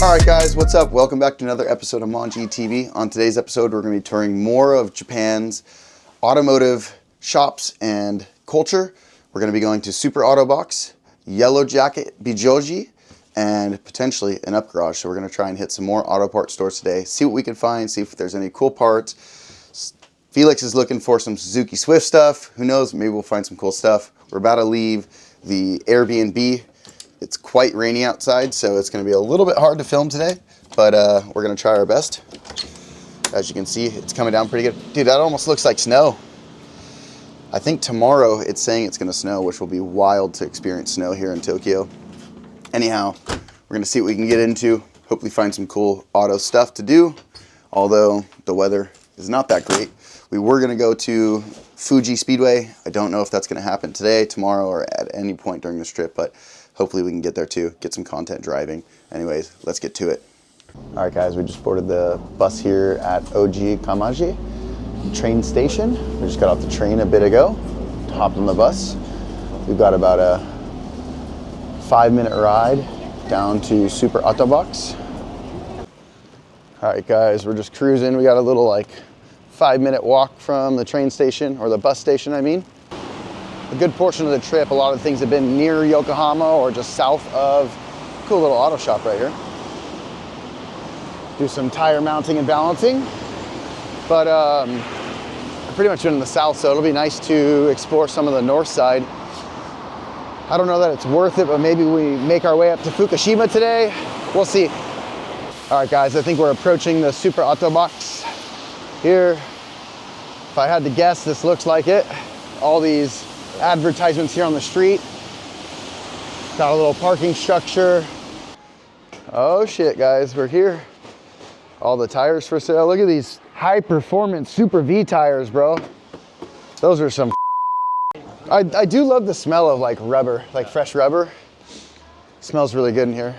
Alright guys, what's up? Welcome back to another episode of Kamaji TV. On today's episode, we're going to be touring more of Japan's automotive shops and culture. We're going to be going to Super Autobacs, YellowHat Bijoji, and potentially an UpGarage. So we're going to try and hit some more auto parts stores today, see what we can find, see if there's any cool parts. Felix is looking for some Suzuki Swift stuff. Who knows, maybe we'll find some cool stuff. We're about to leave the Airbnb. It's quite rainy outside, so it's going to be a little bit hard to film today, but we're going to try our best. As you can see, it's coming down pretty good. Dude, that almost looks like snow. I think tomorrow it's saying it's going to snow, which will be wild to experience snow here in Tokyo. Anyhow, we're going to see what we can get into, hopefully find some cool auto stuff to do, although the weather is not that great. We were going to go to Fuji Speedway. I don't know if that's going to happen today, tomorrow, or at any point during this trip, but hopefully we can get there too, get some content driving. Anyways, let's get to it. All right guys, we just boarded the bus here at Kamaji train station. We just got off the train a bit ago, hopped on the bus. We've got about a 5-minute ride down to Super Autobacs. All right guys, we're just cruising. We got a little like 5-minute walk from the train station, or the bus station I mean. A good portion of the trip, a lot of things have been near Yokohama or just south of. Cool little auto shop right here. Do some tire mounting and balancing. But I've pretty much been in the south, so it'll be nice to explore some of the north side. I don't know that it's worth it, but maybe we make our way up to Fukushima today. We'll see. All right guys, I think we're approaching the Super Autobacs here. If I had to guess, this looks like it. All these advertisements here on the street. Got a little parking structure. Oh shit guys, we're here. All the tires for sale. Look at these high performance Super V tires, bro. Those are some I do love the smell of like rubber, like fresh rubber. Smells really good in here.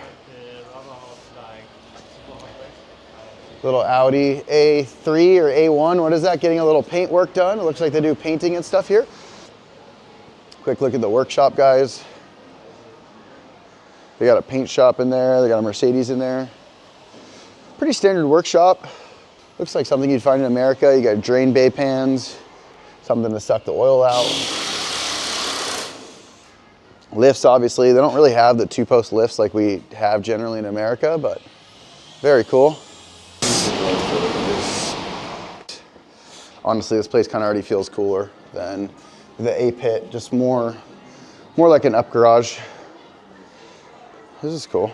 Little Audi A3 or A1, what is that? Getting a little paint work done. It looks like they do painting and stuff here. Quick look at the workshop, guys. They got a paint shop in there. They got a Mercedes in there. Pretty standard workshop. Looks like something you'd find in America. You got drain bay pans, something to suck the oil out. Lifts, obviously. They don't really have the 2-post lifts like we have generally in America, but very cool. Honestly, this place kind of already feels cooler than the A-Pit, just more like an UpGarage. This is cool.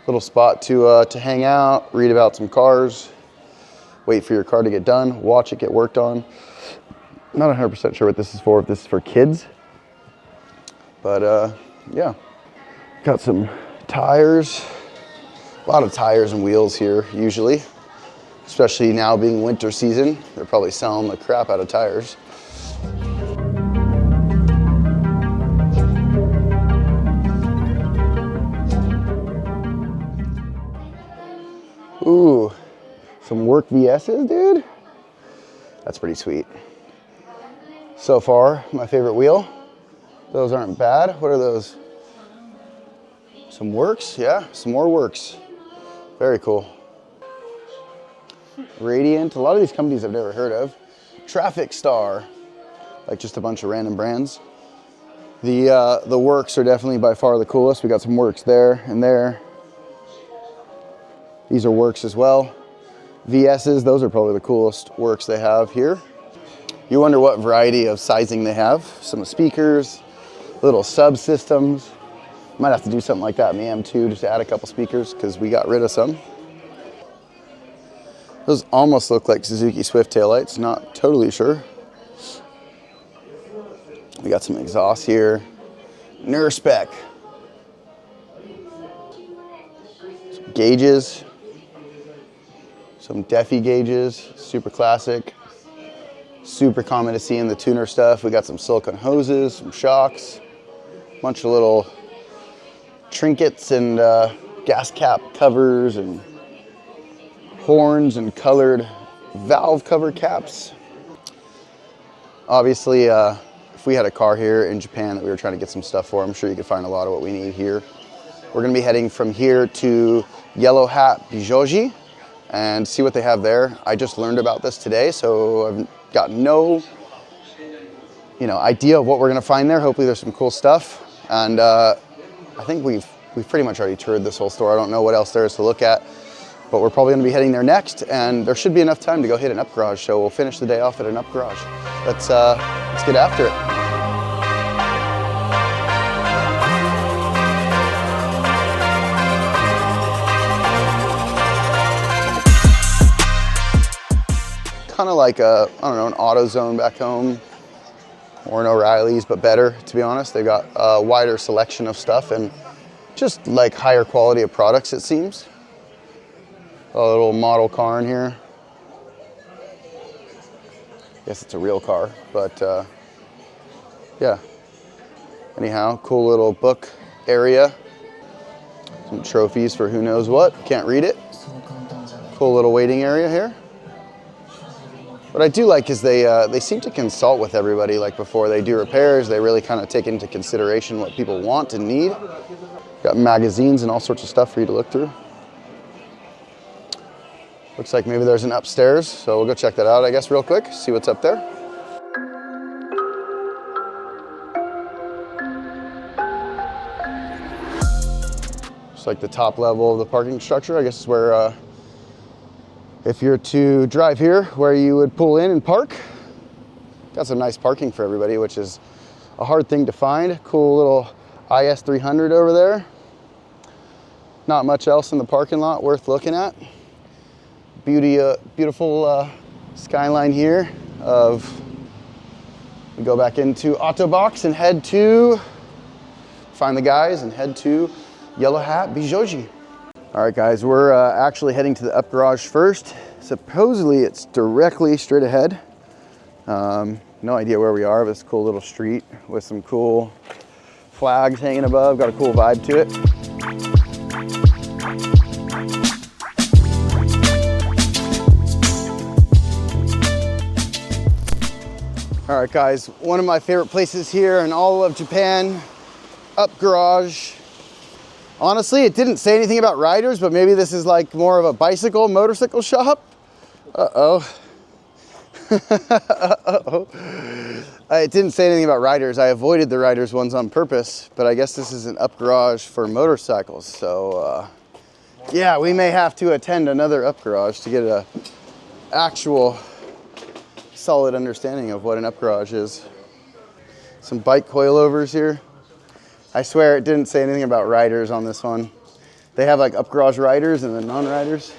Little spot to hang out, read about some cars, wait for your car to get done, watch it get worked on. Not 100% sure what this is for, if this is for kids. But yeah, got some tires. A lot of tires and wheels here usually, especially now being winter season. They're probably selling the crap out of tires. Ooh, some work VS's, dude. That's pretty sweet. So far, my favorite wheel. Those aren't bad. What are those? Some works, yeah, some more works. Very cool. Radiant, a lot of these companies I've never heard of. Traffic Star, like just a bunch of random brands. The works are definitely by far the coolest. We got some works there and there. These are works as well. VS's, those are probably the coolest works they have here. You wonder what variety of sizing they have. Some speakers, little subsystems. Might have to do something like that in the M2, just to add a couple speakers because we got rid of some. Those almost look like Suzuki Swift taillights, not totally sure. We got some exhaust here. Nurspec. Some gauges. Some Defi gauges, super classic. Super common to see in the tuner stuff. We got some silicone hoses, some shocks, a bunch of little trinkets and gas cap covers and horns and colored valve cover caps. Obviously, if we had a car here in Japan that we were trying to get some stuff for, I'm sure you could find a lot of what we need here. We're gonna be heading from here to YellowHat Bijoji and see what they have there. I just learned about this today, so I've got no idea of what we're gonna find there. Hopefully there's some cool stuff. And I think we've pretty much already toured this whole store. I don't know what else there is to look at, but we're probably gonna be heading there next, and there should be enough time to go hit an UpGarage, so we'll finish the day off at an UpGarage. Let's get after it. Kind of like an AutoZone back home, or an O'Reilly's, but better, to be honest. They've got a wider selection of stuff and just like higher quality of products, it seems. A little model car in here. Guess it's a real car, but yeah. Anyhow, cool little book area. Some trophies for who knows what, can't read it. Cool little waiting area here. What I do like is they seem to consult with everybody, like before they do repairs. They really kind of take into consideration what people want and need. Got magazines and all sorts of stuff for you to look through. Looks like maybe there's an upstairs, so we'll go check that out, I guess, real quick, see what's up there. Just like the top level of the parking structure, I guess is where if you're to drive here, where you would pull in and park. Got some nice parking for everybody, which is a hard thing to find. Cool little IS 300 over there. Not much else in the parking lot worth looking at. Beautiful skyline here we go back into Autobacs and head to, find the guys and head to YellowHat Bijoji. All right, guys, we're actually heading to the UpGarage first. Supposedly it's directly straight ahead. No idea where we are, but it's a cool little street with some cool flags hanging above. Got a cool vibe to it. All right, guys, one of my favorite places here in all of Japan, UpGarage. Honestly, it didn't say anything about riders, but maybe this is like more of a motorcycle shop. Uh-oh. Uh-oh. It didn't say anything about riders. I avoided the riders ones on purpose, but I guess this is an UpGarage for motorcycles. So, yeah, we may have to attend another UpGarage to get an actual solid understanding of what an UpGarage is. Some bike coilovers here. I swear it didn't say anything about riders on this one. They have like UpGarage riders and then non-riders.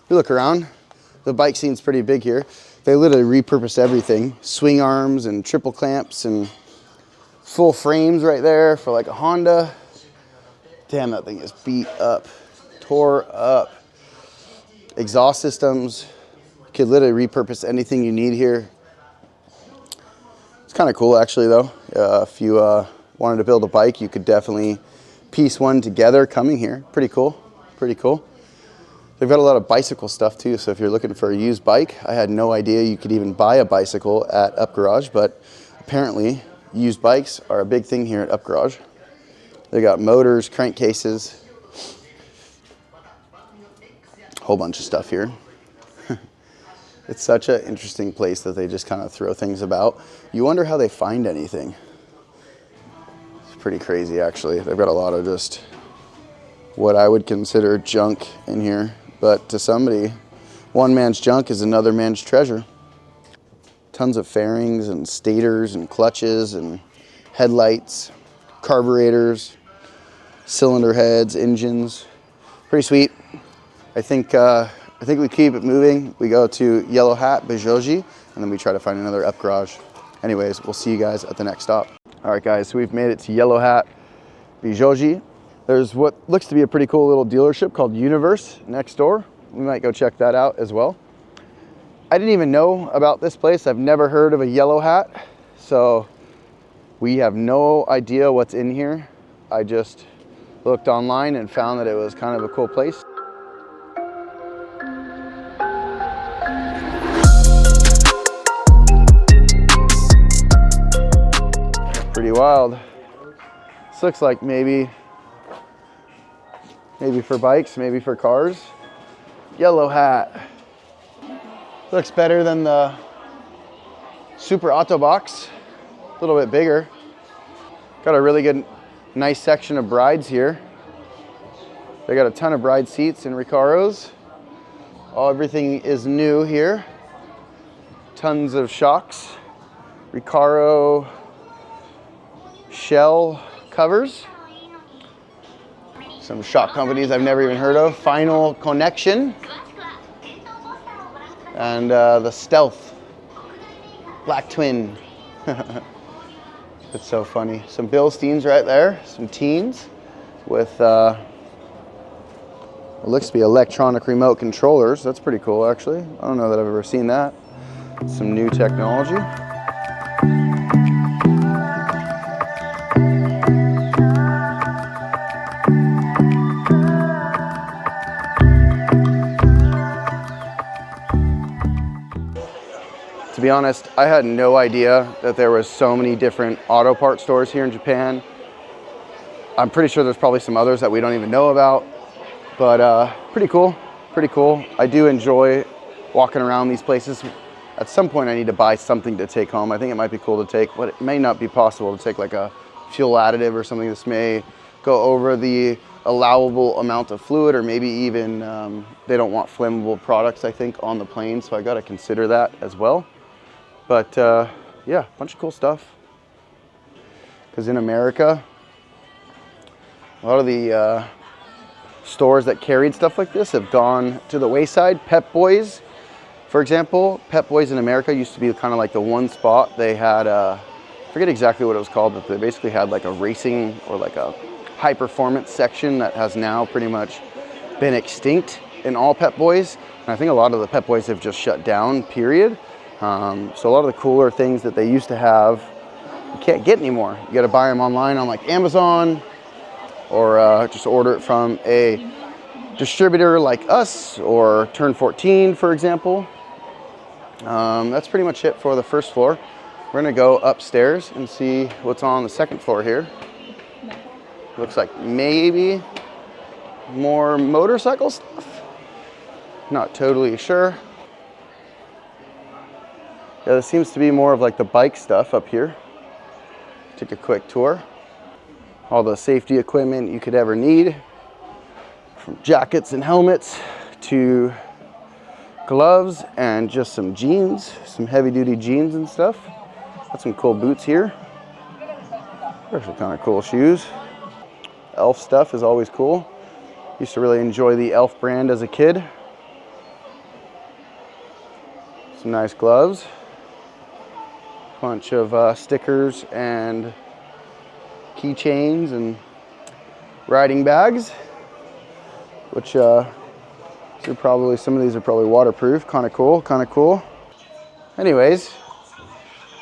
We look around, the bike scene's pretty big here. They literally repurpose everything. Swing arms and triple clamps and full frames right there for like a Honda. Damn, that thing is beat up, tore up. Exhaust systems. Could literally repurpose anything you need here. It's kind of cool actually though. If you wanted to build a bike, you could definitely piece one together coming here. Pretty cool, pretty cool. They've got a lot of bicycle stuff too, so if you're looking for a used bike, I had no idea you could even buy a bicycle at UpGarage, but apparently used bikes are a big thing here at UpGarage. They got motors, crankcases, a whole bunch of stuff here. It's such an interesting place that they just kind of throw things about. You wonder how they find anything. It's pretty crazy actually. They've got a lot of just what I would consider junk in here, but to somebody, one man's junk is another man's treasure. Tons of fairings and stators and clutches and headlights, carburetors, cylinder heads, engines. Pretty sweet. I think we keep it moving. We go to YellowHat Bijoji, and then we try to find another UpGarage. Anyways, we'll see you guys at the next stop. All right, guys, so we've made it to YellowHat Bijoji. There's what looks to be a pretty cool little dealership called Universe next door. We might go check that out as well. I didn't even know about this place. I've never heard of a YellowHat, so we have no idea what's in here. I just looked online and found that it was kind of a cool place. Pretty wild. This looks like maybe Maybe for bikes, maybe for cars. YellowHat. Looks better than the Super Autobacs. A little bit bigger. Got a really good, nice section of brides here. They got a ton of bride seats and Recaros. Everything is new here. Tons of shocks. Recaro shell covers. Some shock companies I've never even heard of. Final Connection. And the Stealth Black Twin. It's so funny. Some Bilsteins right there. Some teens with what looks to be electronic remote controllers. That's pretty cool, actually. I don't know that I've ever seen that. Some new technology. To be honest, I had no idea that there was so many different auto part stores here in Japan. I'm pretty sure there's probably some others that we don't even know about, but pretty cool, pretty cool. I do enjoy walking around these places. At some point I need to buy something to take home. I think it might be cool to take, but it may not be possible to take like a fuel additive or something. This may go over the allowable amount of fluid, or maybe even they don't want flammable products, I think, on the plane, so I got to consider that as well. But yeah, a bunch of cool stuff. Because in America, a lot of the stores that carried stuff like this have gone to the wayside. Pep Boys, for example. Pep Boys in America used to be kind of like the one spot. They had, I forget exactly what it was called, but they basically had like a racing or like a high performance section that has now pretty much been extinct in all Pep Boys. And I think a lot of the Pep Boys have just shut down, period. So a lot of the cooler things that they used to have, you can't get anymore. You got to buy them online on like Amazon, or just order it from a distributor like us, or Turn 14, for example. That's pretty much it for the first floor. We're gonna go upstairs and see what's on the second floor here. Looks like maybe more motorcycle stuff. Not totally sure. Yeah, there seems to be more of like the bike stuff up here. Take a quick tour. All the safety equipment you could ever need, from jackets and helmets to gloves and just some jeans, some heavy duty jeans and stuff. Got some cool boots here. There's some kind of cool shoes. Elf stuff is always cool. Used to really enjoy the Elf brand as a kid. Some nice gloves. Bunch of stickers and keychains and riding bags, which some of these are probably waterproof. Kind of cool, kind of cool. Anyways,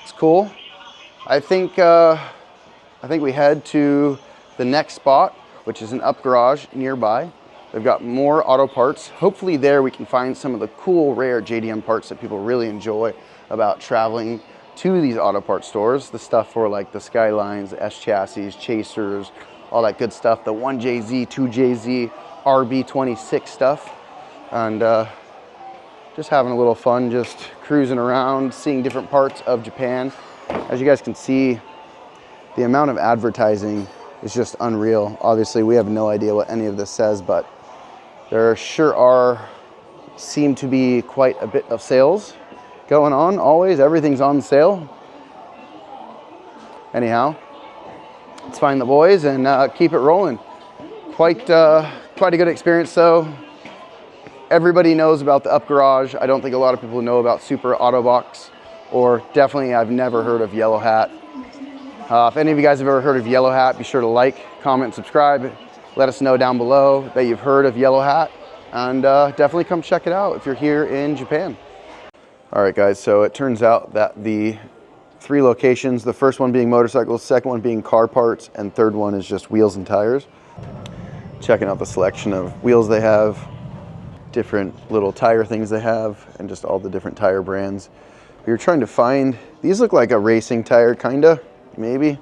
it's cool. I think we head to the next spot, which is an UpGarage nearby. They've got more auto parts. Hopefully there we can find some of the cool, rare JDM parts that people really enjoy about traveling to these auto parts stores. The stuff for like the Skylines, the S chassis, Chasers, all that good stuff. The 1JZ, 2JZ, RB26 stuff. And just having a little fun, just cruising around, seeing different parts of Japan. As you guys can see, the amount of advertising is just unreal. Obviously, we have no idea what any of this says, but there sure seem to be quite a bit of sales going on. Always, everything's on sale. Anyhow, let's find the boys and keep it rolling. Quite a good experience though. Everybody knows about the UpGarage. I don't think a lot of people know about Super Autobocs, or definitely I've never heard of YellowHat. If any of you guys have ever heard of YellowHat, be sure to like, comment, and subscribe. Let us know down below that you've heard of YellowHat, and definitely come check it out if you're here in Japan. All right, guys, so it turns out that the 3 locations, the first one being motorcycles, second one being car parts, and third one is just wheels and tires. Checking out the selection of wheels they have, different little tire things they have, and just all the different tire brands. We were trying to find, these look like a racing tire, kinda, maybe.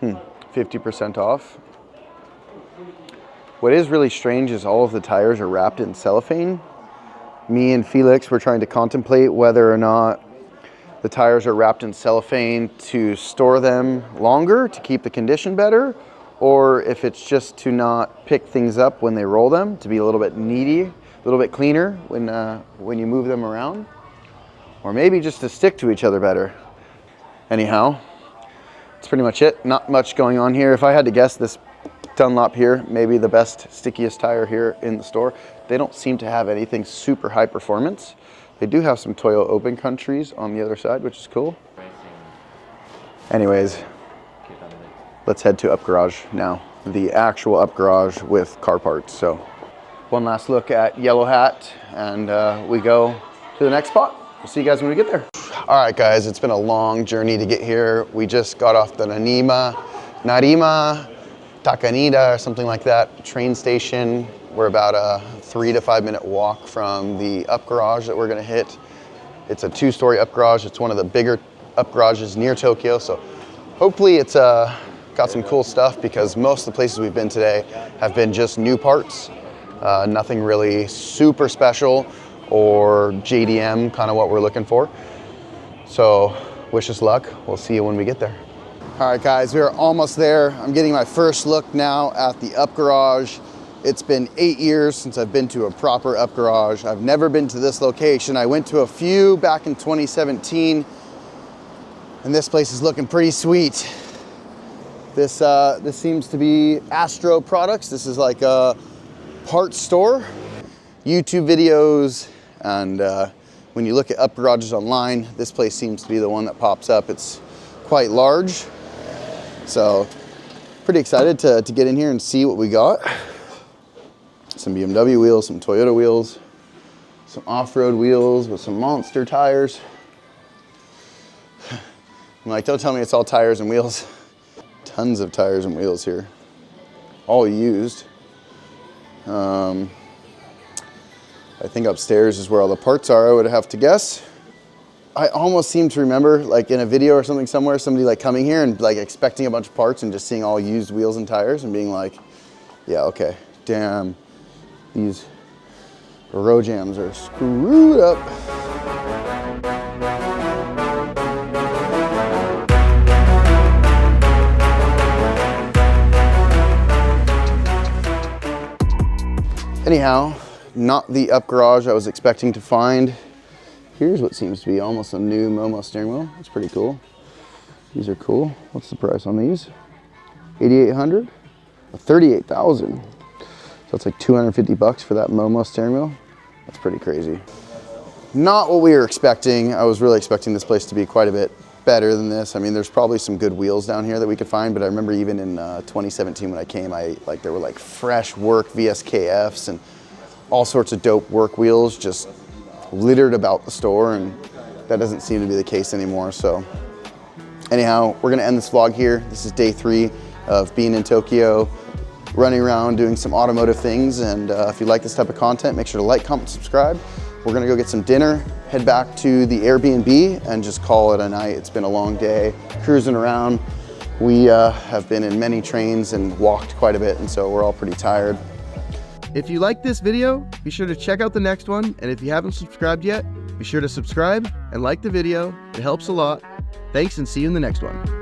50% off. What is really strange is all of the tires are wrapped in cellophane. Me and Felix were trying to contemplate whether or not the tires are wrapped in cellophane to store them longer, to keep the condition better, or if it's just to not pick things up when they roll them, to be a little bit needy, a little bit cleaner when you move them around, or maybe just to stick to each other better. Anyhow, that's pretty much it. Not much going on here. If I had to guess, this Dunlop here, maybe the best, stickiest tire here in the store. They don't seem to have anything super high performance. They do have some Toyo Open Countries on the other side, which is cool. Anyways, let's head to UpGarage now. The actual UpGarage with car parts. So one last look at YellowHat, and we go to the next spot. We'll see you guys when we get there. All right, guys, it's been a long journey to get here. We just got off the Narima, Takanida, or something like that, train station. We're about a 3 to 5 minute walk from the UpGarage that we're gonna hit. It's a 2-story UpGarage. It's one of the bigger UpGarages near Tokyo. So hopefully it's got some cool stuff, because most of the places we've been today have been just new parts. Nothing really super special or JDM, kind of what we're looking for. So wish us luck. We'll see you when we get there. All right, guys, we're almost there. I'm getting my first look now at the UpGarage. It's been 8 years since I've been to a proper UpGarage. I've never been to this location. I went to a few back in 2017, and this place is looking pretty sweet. This seems to be Astro Products. This is like a parts store, YouTube videos, and when you look at UpGarages online, this place seems to be the one that pops up. It's quite large, so pretty excited to get in here and see what we got. Some BMW wheels, some Toyota wheels, some off-road wheels with some monster tires. I'm like, don't tell me it's all tires and wheels. Tons of tires and wheels here, all used. I think upstairs is where all the parts are, I would have to guess. I almost seem to remember, like in a video or something somewhere, somebody like coming here and like expecting a bunch of parts and just seeing all used wheels and tires and being like, yeah, okay, damn, these road jams are screwed up. Anyhow, not the UpGarage I was expecting to find. Here's what seems to be almost a new Momo steering wheel. It's pretty cool. These are cool. What's the price on these? 8,800? 38,000. So it's like 250 bucks for that Momo steering wheel. That's pretty crazy. Not what we were expecting. I was really expecting this place to be quite a bit better than this. I mean, there's probably some good wheels down here that we could find, but I remember even in 2017 when I came, there were like fresh work VSKFs and all sorts of dope work wheels just littered about the store, and that doesn't seem to be the case anymore. So anyhow, we're gonna end this vlog here. This is day 3 of being in Tokyo, running around doing some automotive things, and if you like this type of content, make sure to like, comment, subscribe. We're gonna go get some dinner, head back to the Airbnb, and just call it a night. It's been a long day cruising around. We have been in many trains and walked quite a bit, and so we're all pretty tired. If you like this video, be sure to check out the next one, and if you haven't subscribed yet, be sure to subscribe and like the video. It helps a lot. Thanks, and see you in the next one.